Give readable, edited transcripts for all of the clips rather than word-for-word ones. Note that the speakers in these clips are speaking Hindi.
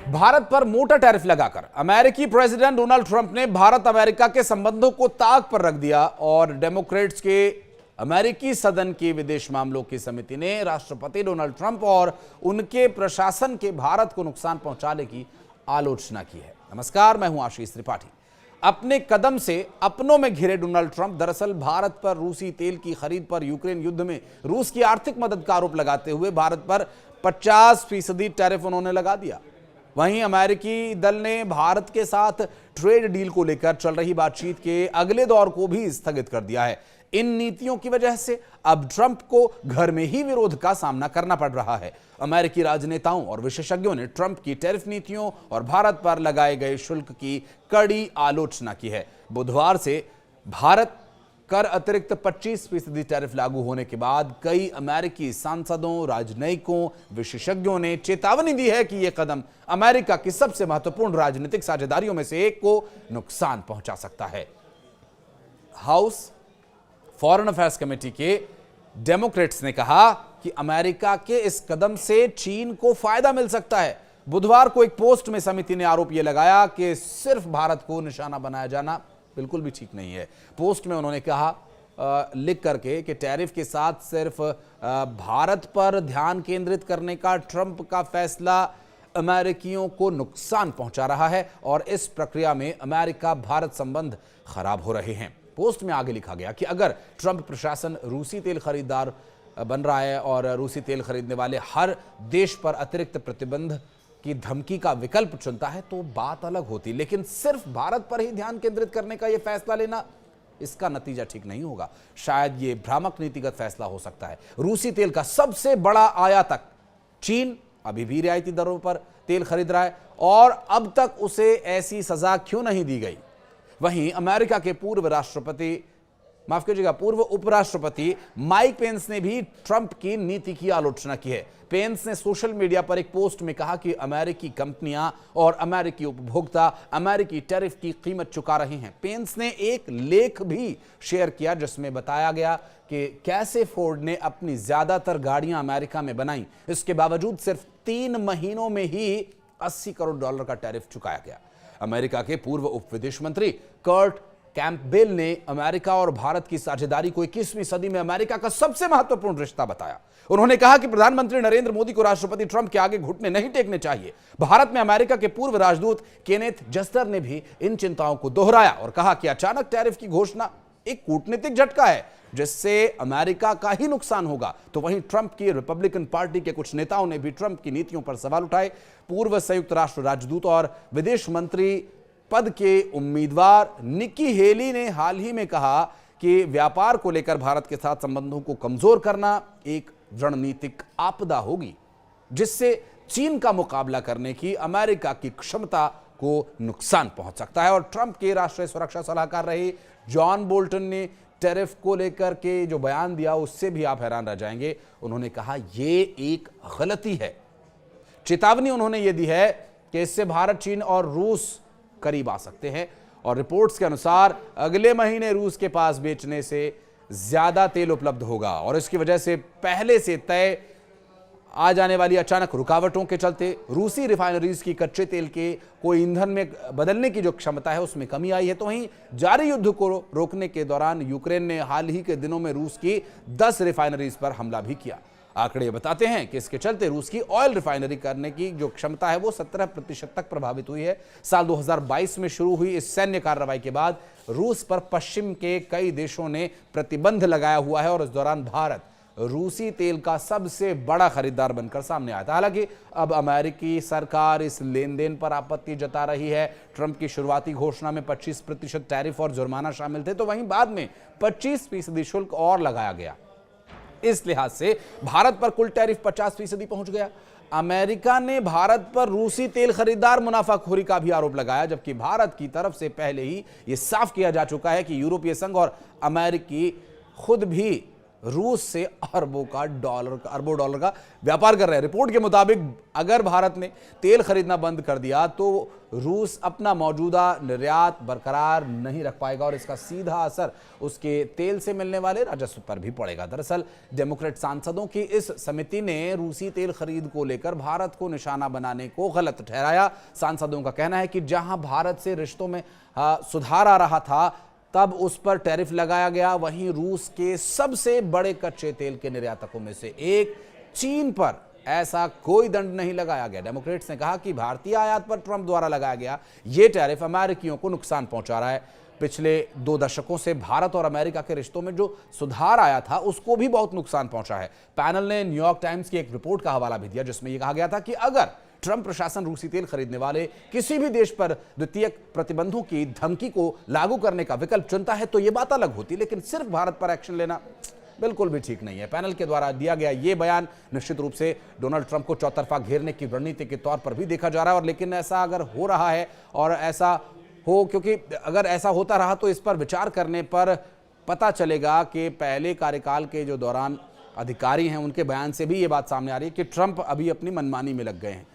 भारत पर मोटा टैरिफ लगाकर अमेरिकी प्रेसिडेंट डोनाल्ड ट्रंप ने भारत अमेरिका के संबंधों को ताक पर रख दिया और डेमोक्रेट्स के अमेरिकी सदन की विदेश मामलों की समिति ने राष्ट्रपति डोनाल्ड ट्रंप और उनके प्रशासन के भारत को नुकसान पहुंचाने की आलोचना की है। नमस्कार, मैं हूं आशीष त्रिपाठी। अपने कदम से अपनों में घिरे डोनाल्ड ट्रंप दरअसल भारत पर रूसी तेल की खरीद पर यूक्रेन युद्ध में रूस की आर्थिक मदद का आरोप लगाते हुए भारत पर 50% टैरिफ उन्होंने लगा दिया। वहीं अमेरिकी दल ने भारत के साथ ट्रेड डील को लेकर चल रही बातचीत के अगले दौर को भी स्थगित कर दिया है। इन नीतियों की वजह से अब ट्रंप को घर में ही विरोध का सामना करना पड़ रहा है। अमेरिकी राजनेताओं और विशेषज्ञों ने ट्रंप की टैरिफ नीतियों और भारत पर लगाए गए शुल्क की कड़ी आलोचना की है। बुधवार से भारत कर अतिरिक्त 25% टैरिफ लागू होने के बाद कई अमेरिकी सांसदों, राजनयिकों, विशेषज्ञों ने चेतावनी दी है कि यह कदम अमेरिका की सबसे महत्वपूर्ण राजनीतिक साझेदारियों में से एक को नुकसान पहुंचा सकता है। हाउस फॉरेन अफेयर्स कमेटी के डेमोक्रेट्स ने कहा कि अमेरिका के इस कदम से चीन को फायदा मिल सकता है। बुधवार को एक पोस्ट में समिति ने आरोप यह लगाया कि सिर्फ भारत को निशाना बनाया जाना बिल्कुल भी ठीक नहीं है। पोस्ट में उन्होंने कहा लिख करके कि टैरिफ के साथ सिर्फ भारत पर ध्यान केंद्रित करने का ट्रंप का फैसला अमेरिकियों को नुकसान पहुंचा रहा है और इस प्रक्रिया में अमेरिका भारत संबंध खराब हो रहे हैं। पोस्ट में आगे लिखा गया कि अगर ट्रंप प्रशासन रूसी तेल खरीदार बन रहा है और रूसी तेल खरीदने वाले हर देश पर अतिरिक्त प्रतिबंध की धमकी का विकल्प चुनता है तो बात अलग होती, लेकिन सिर्फ भारत पर ही ध्यान केंद्रित करने का यह फैसला लेना, इसका नतीजा ठीक नहीं होगा। शायद यह भ्रामक नीतिगत फैसला हो सकता है। रूसी तेल का सबसे बड़ा आयातक चीन अभी भी रियायती दरों पर तेल खरीद रहा है और अब तक उसे ऐसी सजा क्यों नहीं दी गई। वहीं अमेरिका के पूर्व उपराष्ट्रपति माइक पेंस ने भी ट्रंप की नीति की आलोचना की है। पेंस ने सोशल मीडिया पर एक पोस्ट में कहा कि अमेरिकी कंपनियां और अमेरिकी उपभोक्ता अमेरिकी टैरिफ की कीमत चुका रहे हैं। पेंस ने एक लेख भी शेयर किया जिसमें बताया गया कि कैसे फोर्ड ने अपनी ज्यादातर गाड़ियां अमेरिका में बनाई, इसके बावजूद सिर्फ 3 महीनों में ही $80 करोड़ का टैरिफ चुकाया गया। अमेरिका के पूर्व उप विदेश मंत्री कर्ट कैंपबेल ने अमेरिका और भारत की साझेदारी को 21वीं सदी में अमेरिका का सबसे महत्वपूर्ण रिश्ता बताया। उन्होंने कहा कि प्रधानमंत्री नरेंद्र मोदी को राष्ट्रपति ट्रंप के आगे घुटने नहीं टेकने चाहिए। भारत में अमेरिका के पूर्व राजदूत केनेथ जस्टर ने भी इन चिंताओं को दोहराया और कहा कि अचानक टैरिफ की घोषणा एक कूटनीतिक झटका है जिससे अमेरिका का ही नुकसान होगा। तो वहीं ट्रंप की रिपब्लिकन पार्टी के कुछ नेताओं ने भी ट्रंप की नीतियों पर सवाल उठाए। पूर्व संयुक्त राष्ट्र राजदूत और विदेश मंत्री पद के उम्मीदवार निकी हेली ने हाल ही में कहा कि व्यापार को लेकर भारत के साथ संबंधों को कमजोर करना एक रणनीतिक आपदा होगी जिससे चीन का मुकाबला करने की अमेरिका की क्षमता को नुकसान पहुंच सकता है। और ट्रंप के राष्ट्रीय सुरक्षा सलाहकार रहे जॉन बोल्टन ने टैरिफ को लेकर के जो बयान दिया उससे भी आप हैरान रह जाएंगे। उन्होंने कहा यह एक गलती है। चेतावनी उन्होंने यह दी है कि इससे भारत, चीन और रूस करीब आ सकते हैं और रिपोर्ट्स के अनुसार अगले महीने रूस के पास बेचने से ज्यादा तेल उपलब्ध होगा और इसकी वजह से पहले से तय आ जाने वाली अचानक रुकावटों के चलते रूसी रिफाइनरीज की कच्चे तेल के को ईंधन में बदलने की जो क्षमता है उसमें कमी आई है। तो वहीं जारी युद्ध को रोकने के दौरान यूक्रेन ने हाल ही के दिनों में रूस की 10 रिफाइनरीज पर हमला भी किया। आंकड़े बताते हैं कि इसके चलते रूस की ऑयल रिफाइनरी करने की जो क्षमता है वो 17% तक प्रभावित हुई है। साल 2022 में शुरू हुई इस सैन्य कार्रवाई के बाद रूस पर पश्चिम के कई देशों ने प्रतिबंध लगाया हुआ है और इस दौरान भारत रूसी तेल का सबसे बड़ा खरीदार बनकर सामने आया था। हालांकि अब अमेरिकी सरकार इस लेन देन पर आपत्ति जता रही है। ट्रंप की शुरुआती घोषणा में 25% टैरिफ और जुर्माना शामिल थे, तो वहीं बाद में 25% शुल्क और लगाया गया। इस लिहाज से भारत पर कुल टैरिफ 50% पहुंच गया। अमेरिका ने भारत पर रूसी तेल खरीदार मुनाफाखोरी का भी आरोप लगाया, जबकि भारत की तरफ से पहले ही यह साफ किया जा चुका है कि यूरोपीय संघ और अमेरिकी खुद भी रूस से अरबों डॉलर का व्यापार कर रहे हैं। रिपोर्ट के मुताबिक अगर भारत ने तेल खरीदना बंद कर दिया तो रूस अपना मौजूदा निर्यात बरकरार नहीं रख पाएगा और इसका सीधा असर उसके तेल से मिलने वाले राजस्व पर भी पड़ेगा। दरअसल डेमोक्रेट सांसदों की इस समिति ने रूसी तेल खरीद को लेकर भारत को निशाना बनाने को गलत ठहराया। सांसदों का कहना है कि जहां भारत से रिश्तों में सुधार आ रहा था तब उस पर टैरिफ लगाया गया, वहीं रूस के सबसे बड़े कच्चे तेल के निर्यातकों में से एक चीन पर ऐसा कोई दंड नहीं लगाया गया। डेमोक्रेट्स ने कहा कि भारतीय आयात पर ट्रंप द्वारा लगाया गया यह टैरिफ अमेरिकियों को नुकसान पहुंचा रहा है। पिछले 2 दशकों से भारत और अमेरिका के रिश्तों में जो सुधार आया था उसको भी बहुत नुकसान पहुंचा है। पैनल ने न्यूयॉर्क टाइम्स की एक रिपोर्ट का हवाला भी दिया जिसमें यह कहा गया था कि अगर ट्रंप प्रशासन रूसी तेल खरीदने वाले किसी भी देश पर द्वितीयक प्रतिबंधों की धमकी को लागू करने का विकल्प चुनता है तो यह बात अलग होती, लेकिन सिर्फ भारत पर एक्शन लेना बिल्कुल भी ठीक नहीं है। पैनल के द्वारा दिया गया यह बयान निश्चित रूप से डोनाल्ड ट्रंप को चौतरफा घेरने की रणनीति के तौर पर भी देखा जा रहा है। और लेकिन ऐसा अगर हो रहा है और ऐसा हो, क्योंकि अगर ऐसा होता रहा तो इस पर विचार करने पर पता चलेगा कि पहले कार्यकाल के जो दौरान अधिकारी हैं उनके बयान से भी ये बात सामने आ रही है कि ट्रंप अभी अपनी मनमानी में लग गए हैं।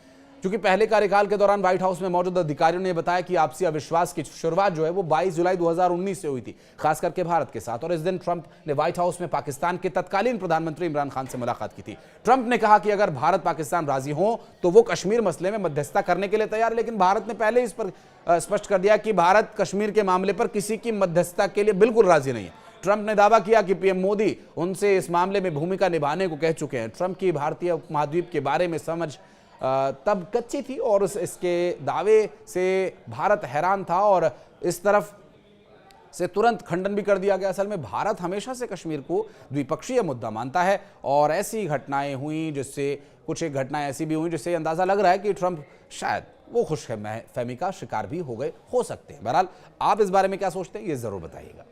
क्योंकि पहले कार्यकाल के दौरान व्हाइट हाउस में मौजूद अधिकारियों ने बताया कि आपसी अविश्वास की शुरुआत जो है वो 22 जुलाई 2019 से हुई थी, खास करके भारत के साथ। और इस दिन ट्रंप ने व्हाइट हाउस में पाकिस्तान के तत्कालीन प्रधानमंत्री इमरान खान से मुलाकात की थी। ट्रंप ने कहा कि अगर भारत पाकिस्तान राजी हो तो वो कश्मीर मसले में मध्यस्थता करने के लिए तैयार है, लेकिन भारत ने पहले इस पर स्पष्ट कर दिया कि भारत कश्मीर के मामले पर किसी की मध्यस्थता के लिए बिल्कुल राजी नहीं है। ट्रंप ने दावा किया कि पीएम मोदी उनसे इस मामले में भूमिका निभाने को कह चुके हैं। ट्रंप की भारतीय उपमहाद्वीप के बारे में समझ तब कच्ची थी और इसके दावे से भारत हैरान था और इस तरफ से तुरंत खंडन भी कर दिया गया। असल में भारत हमेशा से कश्मीर को द्विपक्षीय मुद्दा मानता है और ऐसी घटनाएं हुई जिससे कुछ एक घटनाएं ऐसी भी हुई जिससे अंदाजा लग रहा है कि ट्रंप शायद वो खुशफहमी का शिकार भी हो गए हो सकते हैं। बहरहाल आप इस बारे में क्या सोचते हैं ये जरूर बताइएगा।